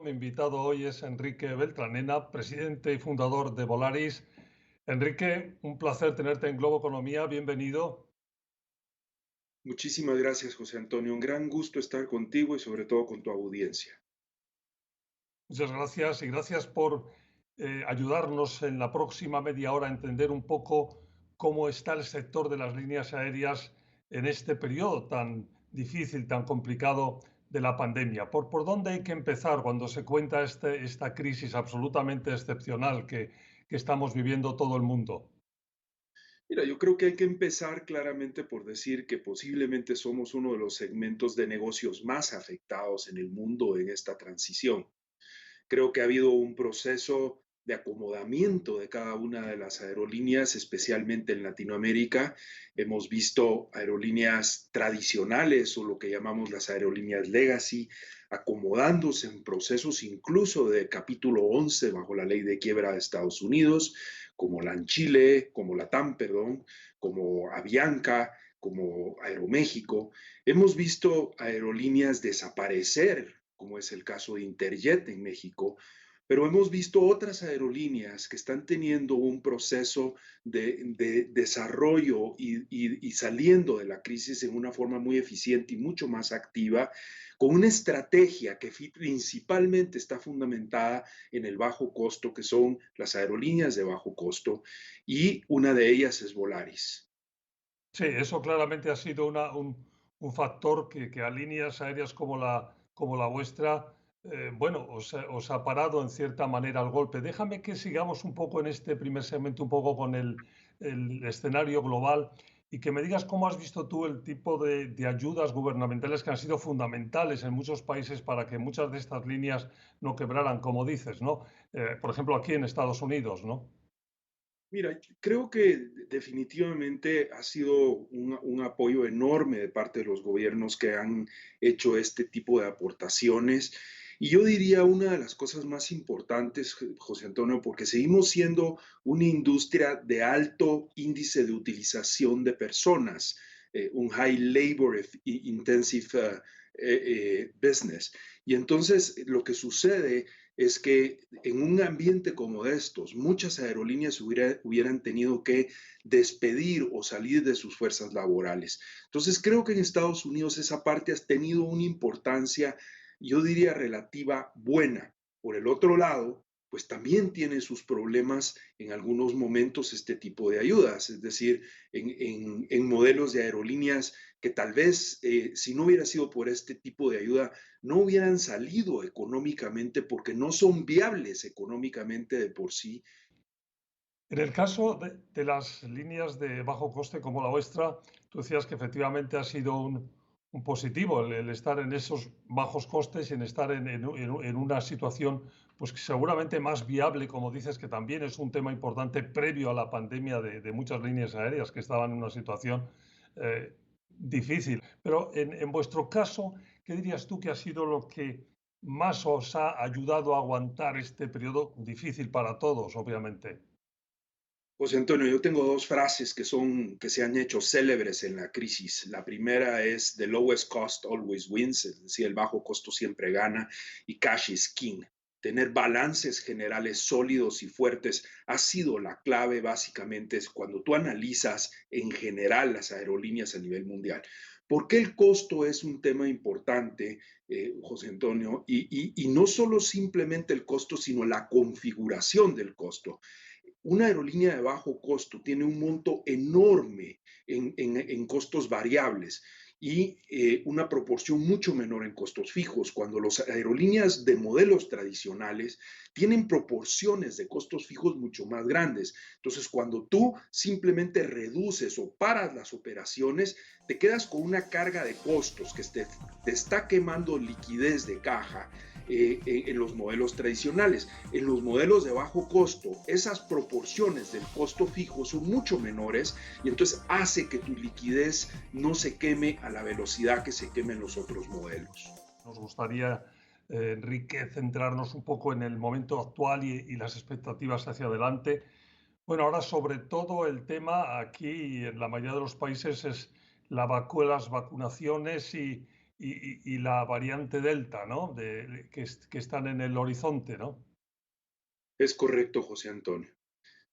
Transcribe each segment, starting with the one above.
Mi invitado hoy es Enrique Beltranena, presidente y fundador de Volaris. Enrique, un placer tenerte en Globo Economía. Bienvenido. Muchísimas gracias, José Antonio. Un gran gusto estar contigo y sobre todo con tu audiencia. Muchas gracias y gracias por ayudarnos en la próxima media hora a entender un poco cómo está el sector de las líneas aéreas en este periodo tan difícil, tan complicado de la pandemia. ¿Por dónde hay que empezar cuando se cuenta esta crisis absolutamente excepcional que estamos viviendo todo el mundo? Mira, yo creo que hay que empezar claramente por decir que posiblemente somos uno de los segmentos de negocios más afectados en el mundo en esta transición. Creo que ha habido un proceso de acomodamiento de cada una de las aerolíneas, especialmente en Latinoamérica. Hemos visto aerolíneas tradicionales o lo que llamamos las aerolíneas legacy acomodándose en procesos incluso de capítulo 11 bajo la ley de quiebra de Estados Unidos, como la Chile, como la TAM, perdón, como Avianca, como Aeroméxico. Hemos visto aerolíneas desaparecer, como es el caso de Interjet en México, pero hemos visto otras aerolíneas que están teniendo un proceso de desarrollo y saliendo de la crisis en una forma muy eficiente y mucho más activa, con una estrategia que principalmente está fundamentada en el bajo costo, que son las aerolíneas de bajo costo, y una de ellas es Volaris. Sí, eso claramente ha sido un factor que a líneas aéreas como la vuestra, bueno, os ha parado en cierta manera el golpe. Déjame que sigamos un poco en este primer segmento, un poco con el escenario global y que me digas cómo has visto tú el tipo de ayudas gubernamentales que han sido fundamentales en muchos países para que muchas de estas líneas no quebraran, como dices, ¿no? Por ejemplo, aquí en Estados Unidos, ¿no? Mira, creo que definitivamente ha sido un apoyo enorme de parte de los gobiernos que han hecho este tipo de aportaciones. Y yo diría una de las cosas más importantes, José Antonio, porque seguimos siendo una industria de alto índice de utilización de personas, un high labor intensive business. Y entonces lo que sucede es que en un ambiente como estos, muchas aerolíneas hubieran tenido que despedir o salir de sus fuerzas laborales. Entonces, creo que en Estados Unidos esa parte ha tenido una importancia, yo diría, relativa buena. Por el otro lado, pues también tiene sus problemas en algunos momentos este tipo de ayudas, es decir, en modelos de aerolíneas que tal vez si no hubiera sido por este tipo de ayuda, no hubieran salido económicamente porque no son viables económicamente de por sí. En el caso de las líneas de bajo coste como la vuestra, tú decías que efectivamente ha sido un positivo el estar en esos bajos costes y en estar en una situación pues que seguramente más viable, como dices, que también es un tema importante previo a la pandemia de muchas líneas aéreas que estaban en una situación difícil. Pero en vuestro caso, ¿qué dirías tú que ha sido lo que más os ha ayudado a aguantar este periodo difícil para todos, obviamente? José Antonio, yo tengo dos frases que se han hecho célebres en la crisis. La primera es "The lowest cost always wins", es decir, el bajo costo siempre gana, y "Cash is king". Tener balances generales sólidos y fuertes ha sido la clave básicamente es cuando tú analizas en general las aerolíneas a nivel mundial. ¿Por qué el costo es un tema importante, José Antonio? Y no solo simplemente el costo, sino la configuración del costo. Una aerolínea de bajo costo tiene un monto enorme en costos variables y una proporción mucho menor en costos fijos, cuando las aerolíneas de modelos tradicionales tienen proporciones de costos fijos mucho más grandes. Entonces, cuando tú simplemente reduces o paras las operaciones, te quedas con una carga de costos que te está quemando liquidez de caja en los modelos tradicionales. En los modelos de bajo costo, esas proporciones del costo fijo son mucho menores y entonces hace que tu liquidez no se queme a la velocidad que se quemen los otros modelos. Nos gustaría, Enrique, centrarnos un poco en el momento actual y las expectativas hacia adelante. Bueno, ahora sobre todo el tema aquí y en la mayoría de los países es las vacunaciones y la variante Delta, ¿no? Que están en el horizonte, ¿no? Es correcto, José Antonio.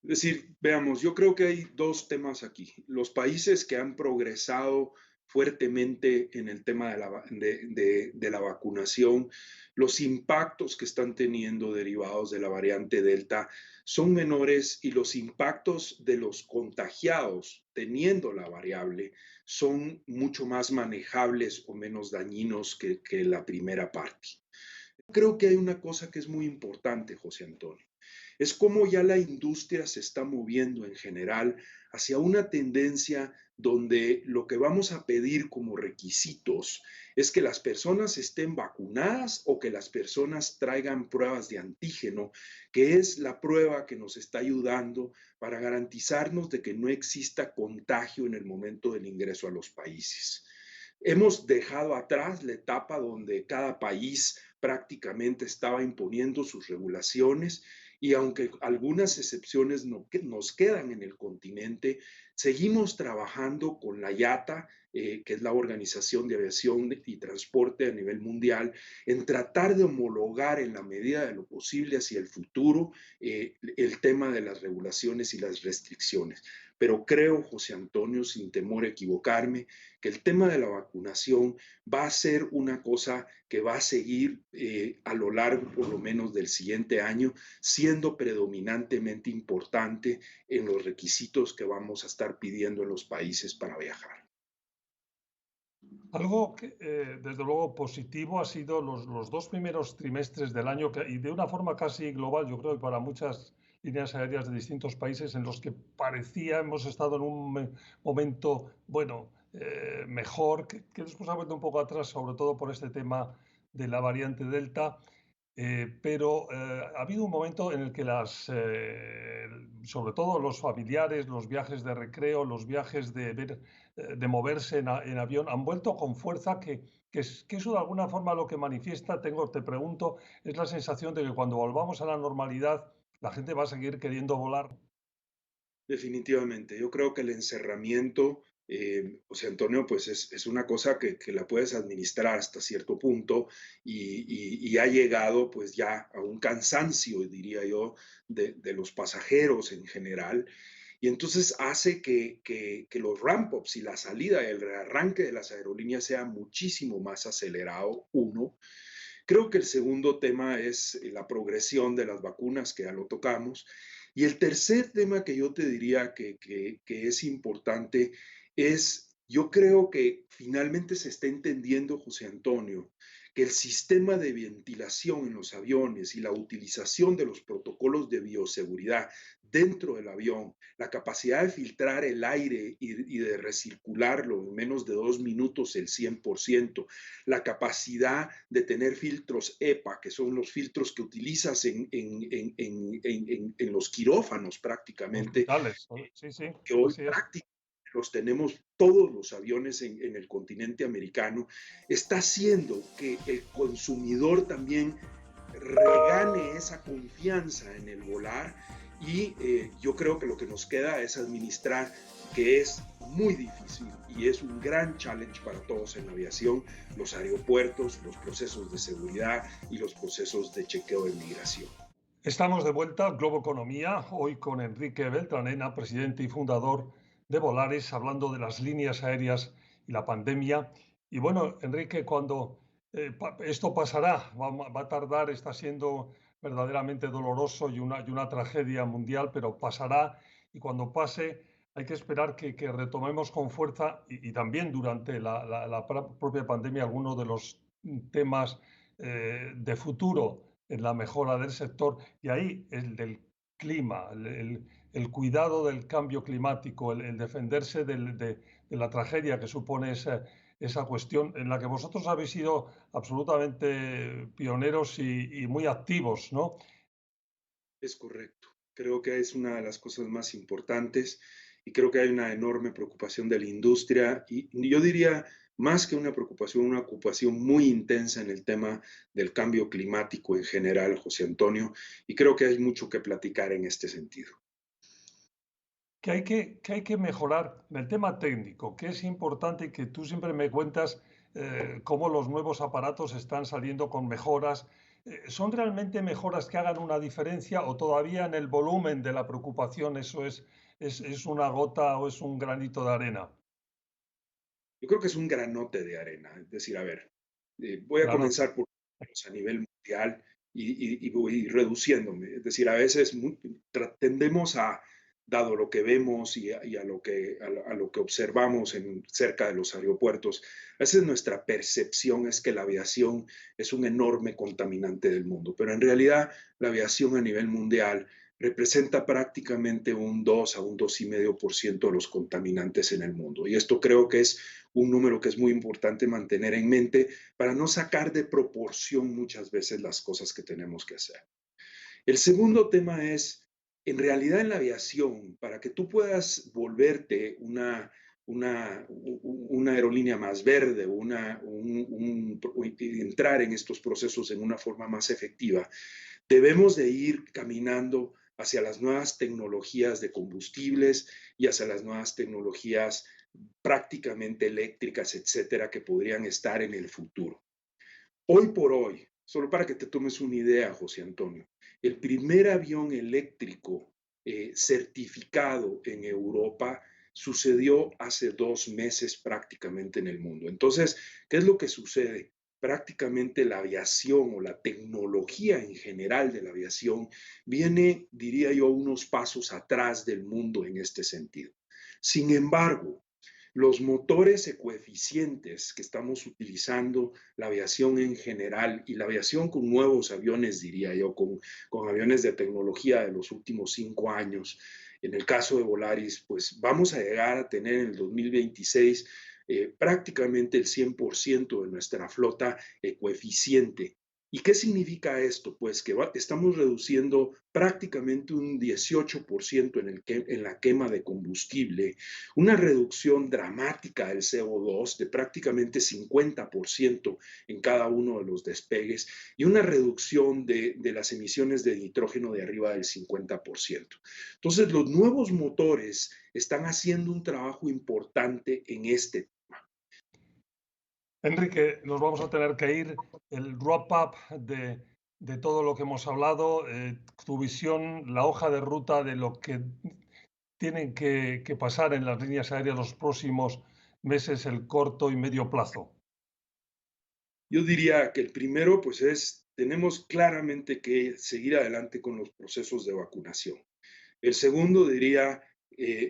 Es decir, veamos, yo creo que hay dos temas aquí. Los países que han progresado fuertemente en el tema de la vacunación, los impactos que están teniendo derivados de la variante Delta son menores y los impactos de los contagiados teniendo la variable son mucho más manejables o menos dañinos que la primera parte. Creo que hay una cosa que es muy importante, José Antonio. Es como ya la industria se está moviendo en general hacia una tendencia donde lo que vamos a pedir como requisitos es que las personas estén vacunadas o que las personas traigan pruebas de antígeno, que es la prueba que nos está ayudando para garantizarnos de que no exista contagio en el momento del ingreso a los países. Hemos dejado atrás la etapa donde cada país prácticamente estaba imponiendo sus regulaciones y aunque algunas excepciones nos quedan en el continente, seguimos trabajando con la IATA, que es la Organización de Aviación y Transporte a nivel mundial, en tratar de homologar en la medida de lo posible hacia el futuro el tema de las regulaciones y las restricciones. Pero creo, José Antonio, sin temor a equivocarme, que el tema de la vacunación va a ser una cosa que va a seguir a lo largo, por lo menos, del siguiente año, siendo predominantemente importante en los requisitos que vamos a estar pidiendo en los países para viajar. Algo que, desde luego, positivo ha sido los dos primeros trimestres del año y de una forma casi global, yo creo, que para muchas líneas aéreas de distintos países en los que parecía hemos estado en un momento, bueno, mejor, que después ha vuelto un poco atrás, sobre todo por este tema de la variante Delta. Pero ha habido un momento en el que sobre todo los familiares, los viajes de recreo, los viajes de moverse en avión, han vuelto con fuerza, que eso de alguna forma lo que manifiesta, te pregunto, es la sensación de que cuando volvamos a la normalidad, la gente va a seguir queriendo volar. Definitivamente, yo creo que el encerramiento, José Antonio, pues es una cosa que la puedes administrar hasta cierto punto y ha llegado pues ya a un cansancio, diría yo, de los pasajeros en general. Y entonces hace que los ramp-ups y la salida y el rearranque de las aerolíneas sea muchísimo más acelerado, uno. Creo que el segundo tema es la progresión de las vacunas, que ya lo tocamos. Y el tercer tema que yo te diría que es importante es, yo creo que finalmente se está entendiendo, José Antonio, que el sistema de ventilación en los aviones y la utilización de los protocolos de bioseguridad dentro del avión, la capacidad de filtrar el aire y de recircularlo en menos de 2 minutos el 100%, la capacidad de tener filtros EPA, que son los filtros que utilizas en los quirófanos prácticamente, Hospitales, sí, sí, que hoy así es. prácticamente los tenemos todos los aviones en el continente americano, está haciendo que el consumidor también regane esa confianza en el volar y yo creo que lo que nos queda es administrar, que es muy difícil y es un gran challenge para todos en la aviación, los aeropuertos, los procesos de seguridad y los procesos de chequeo de migración. Estamos de vuelta al Globo Economía, hoy con Enrique Beltranena, presidente y fundador de Volaris, hablando de las líneas aéreas y la pandemia. Y bueno, Enrique, cuando esto pasará, va a tardar, está siendo verdaderamente doloroso y una tragedia mundial, pero pasará y cuando pase hay que esperar que retomemos con fuerza y también durante la propia pandemia algunos de los temas de futuro en la mejora del sector y ahí el del clima, el cuidado del cambio climático, el defenderse de la tragedia que supone esa cuestión en la que vosotros habéis sido absolutamente pioneros y muy activos, ¿no? Es correcto. Creo que es una de las cosas más importantes y creo que hay una enorme preocupación de la industria y yo diría más que una ocupación muy intensa en el tema del cambio climático en general, José Antonio, y creo que hay mucho que platicar en este sentido. Que hay que mejorar en el tema técnico, que es importante y que tú siempre me cuentas cómo los nuevos aparatos están saliendo con mejoras. ¿Son realmente mejoras que hagan una diferencia o todavía en el volumen de la preocupación eso es una gota o es un granito de arena? Yo creo que es un granote de arena. Es decir, a ver, voy a Granote. comenzar por a nivel mundial y voy reduciéndome. Es decir, a veces tendemos a, dado lo que vemos y a lo que, a lo que observamos cerca de los aeropuertos, a veces nuestra percepción es que la aviación es un enorme contaminante del mundo, pero en realidad la aviación a nivel mundial representa prácticamente un 2 a un 2,5% de los contaminantes en el mundo. Y esto creo que es un número que es muy importante mantener en mente para no sacar de proporción muchas veces las cosas que tenemos que hacer. El segundo tema es, en realidad en la aviación, para que tú puedas volverte una aerolínea más verde, entrar en estos procesos en una forma más efectiva, debemos de ir caminando hacia las nuevas tecnologías de combustibles y hacia las nuevas tecnologías prácticamente eléctricas, etcétera, que podrían estar en el futuro. Hoy por hoy, solo para que te tomes una idea, José Antonio, el primer avión eléctrico certificado en Europa sucedió hace 2 meses prácticamente en el mundo. Entonces, ¿qué es lo que sucede? Prácticamente la aviación o la tecnología en general de la aviación viene, diría yo, unos pasos atrás del mundo en este sentido. Sin embargo, los motores ecoeficientes que estamos utilizando, la aviación en general y la aviación con nuevos aviones, diría yo, con aviones de tecnología de los últimos 5 años, en el caso de Volaris, pues vamos a llegar a tener en el 2026 prácticamente el 100% de nuestra flota ecoeficiente. ¿Y qué significa esto? Pues que estamos reduciendo prácticamente un 18% en la quema de combustible, una reducción dramática del CO2 de prácticamente 50% en cada uno de los despegues y una reducción de las emisiones de nitrógeno de arriba del 50%. Entonces, los nuevos motores están haciendo un trabajo importante en este. Enrique, nos vamos a tener que ir. El wrap-up de todo lo que hemos hablado, tu visión, la hoja de ruta de lo que tienen que pasar en las líneas aéreas los próximos meses, el corto y medio plazo. Yo diría que el primero, pues tenemos claramente que seguir adelante con los procesos de vacunación. El segundo, diría,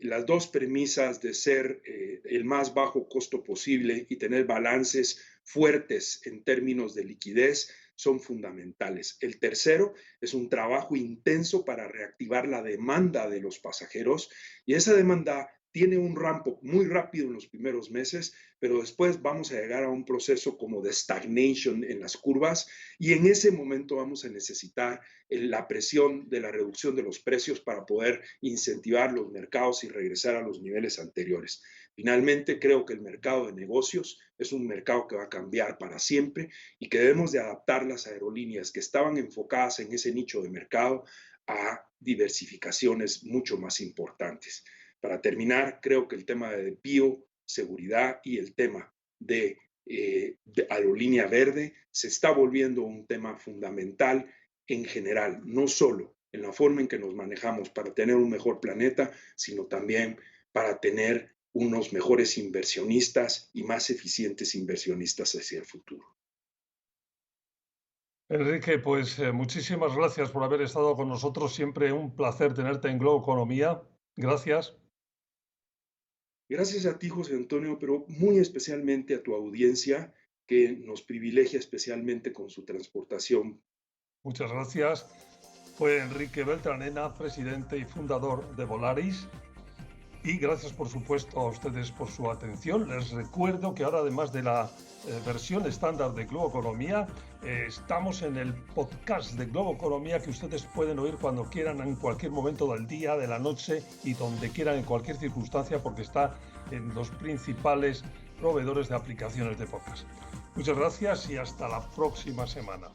las dos premisas de ser el más bajo costo posible y tener balances fuertes en términos de liquidez son fundamentales. El tercero es un trabajo intenso para reactivar la demanda de los pasajeros y esa demanda tiene un ramp-up muy rápido en los primeros meses, pero después vamos a llegar a un proceso como de stagnation en las curvas y en ese momento vamos a necesitar la presión de la reducción de los precios para poder incentivar los mercados y regresar a los niveles anteriores. Finalmente, creo que el mercado de negocios es un mercado que va a cambiar para siempre y que debemos de adaptar las aerolíneas que estaban enfocadas en ese nicho de mercado a diversificaciones mucho más importantes. Para terminar, creo que el tema de bioseguridad y el tema de aerolínea verde se está volviendo un tema fundamental en general, no solo en la forma en que nos manejamos para tener un mejor planeta, sino también para tener unos mejores inversionistas y más eficientes inversionistas hacia el futuro. Enrique, pues muchísimas gracias por haber estado con nosotros. Siempre un placer tenerte en Globo Economía. Gracias. Gracias a ti, José Antonio, pero muy especialmente a tu audiencia que nos privilegia especialmente con su transportación. Muchas gracias. Fue Enrique Beltranena, presidente y fundador de Volaris. Y gracias, por supuesto, a ustedes por su atención. Les recuerdo que ahora, además de la versión estándar de Globo Economía, estamos en el podcast de Globo Economía que ustedes pueden oír cuando quieran, en cualquier momento del día, de la noche y donde quieran, en cualquier circunstancia, porque está en los principales proveedores de aplicaciones de podcast. Muchas gracias y hasta la próxima semana.